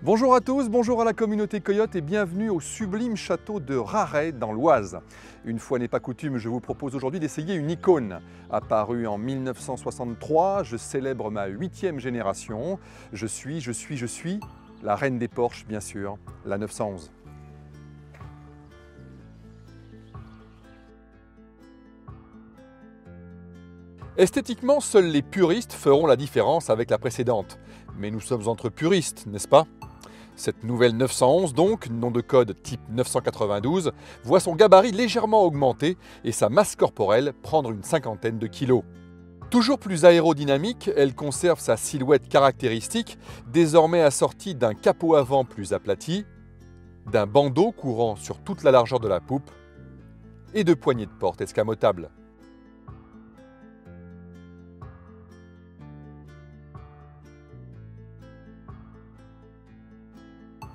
Bonjour à tous, bonjour à la communauté Coyote et bienvenue au sublime château de Raret dans l'Oise. Une fois n'est pas coutume, je vous propose aujourd'hui d'essayer une icône. Apparue en 1963, je célèbre ma 8e génération. Je suis la reine des Porsche, bien sûr, la 911. Esthétiquement, seuls les puristes feront la différence avec la précédente. Mais nous sommes entre puristes, n'est-ce pas ? Cette nouvelle 911 donc, nom de code type 992, voit son gabarit légèrement augmenter et sa masse corporelle prendre une cinquantaine de kilos. Toujours plus aérodynamique, elle conserve sa silhouette caractéristique, désormais assortie d'un capot avant plus aplati, d'un bandeau courant sur toute la largeur de la poupe et de poignées de porte escamotables.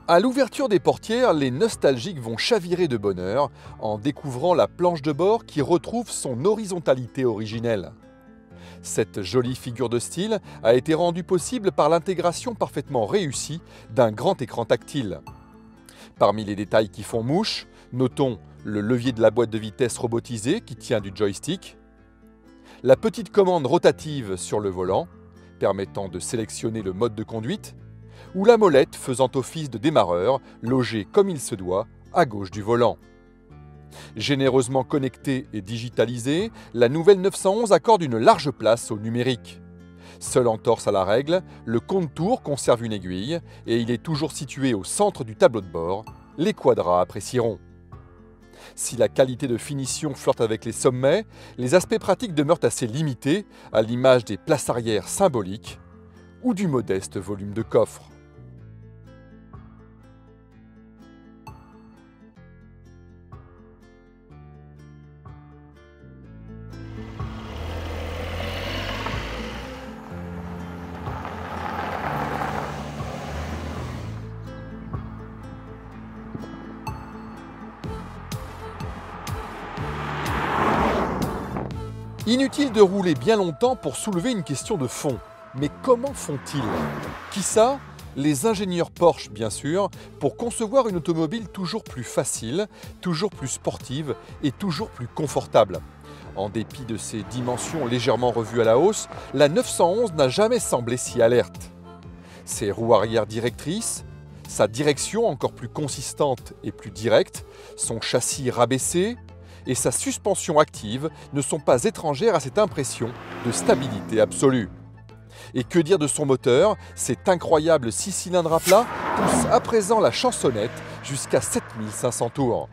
À l'ouverture des portières, les nostalgiques vont chavirer de bonheur en découvrant la planche de bord qui retrouve son horizontalité originelle. Cette jolie figure de style a été rendue possible par l'intégration parfaitement réussie d'un grand écran tactile. Parmi les détails qui font mouche, notons le levier de la boîte de vitesse robotisée qui tient du joystick, la petite commande rotative sur le volant permettant de sélectionner le mode de conduite, ou la molette faisant office de démarreur, logée comme il se doit, à gauche du volant. Généreusement connectée et digitalisée, la nouvelle 911 accorde une large place au numérique. Seul entorse à la règle, le compte-tours conserve une aiguille et il est toujours situé au centre du tableau de bord. Les quadras apprécieront. Si la qualité de finition flirte avec les sommets, les aspects pratiques demeurent assez limités, à l'image des places arrière symboliques ou du modeste volume de coffre. Inutile de rouler bien longtemps pour soulever une question de fond. Mais comment font-ils? Qui ça? Les ingénieurs Porsche, bien sûr, pour concevoir une automobile toujours plus facile, toujours plus sportive et toujours plus confortable. En dépit de ses dimensions légèrement revues à la hausse, la 911 n'a jamais semblé si alerte. Ses roues arrière directrices, sa direction encore plus consistante et plus directe, son châssis rabaissé, et sa suspension active ne sont pas étrangères à cette impression de stabilité absolue. Et que dire de son moteur? Cet incroyable 6 cylindres à plat pousse à présent la chansonnette jusqu'à 7500 tours.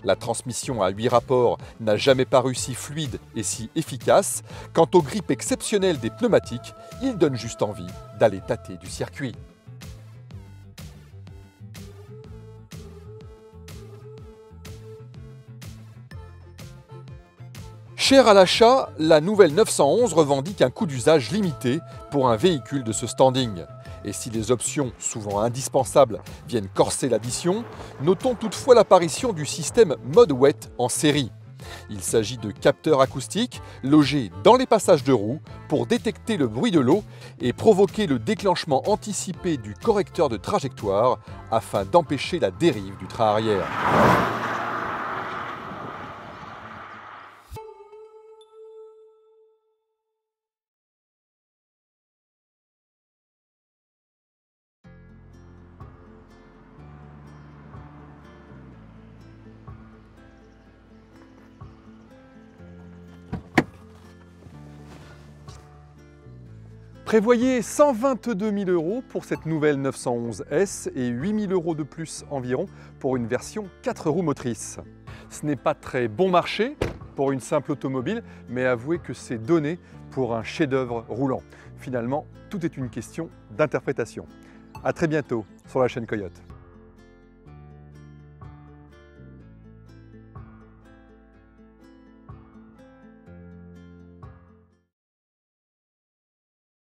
La transmission à 8 rapports n'a jamais paru si fluide et si efficace. Quant au grip exceptionnel des pneumatiques, il donne juste envie d'aller tâter du circuit. Chère à l'achat, la nouvelle 911 revendique un coût d'usage limité pour un véhicule de ce standing. Et si les options, souvent indispensables, viennent corser l'addition, notons toutefois l'apparition du système mode wet en série. Il s'agit de capteurs acoustiques logés dans les passages de roues pour détecter le bruit de l'eau et provoquer le déclenchement anticipé du correcteur de trajectoire afin d'empêcher la dérive du train arrière. Prévoyez 122 000 € pour cette nouvelle 911 S et 8 000 € de plus environ pour une version 4 roues motrices. Ce n'est pas très bon marché pour une simple automobile, mais avouez que c'est donné pour un chef-d'œuvre roulant. Finalement, tout est une question d'interprétation. À très bientôt sur la chaîne Coyote.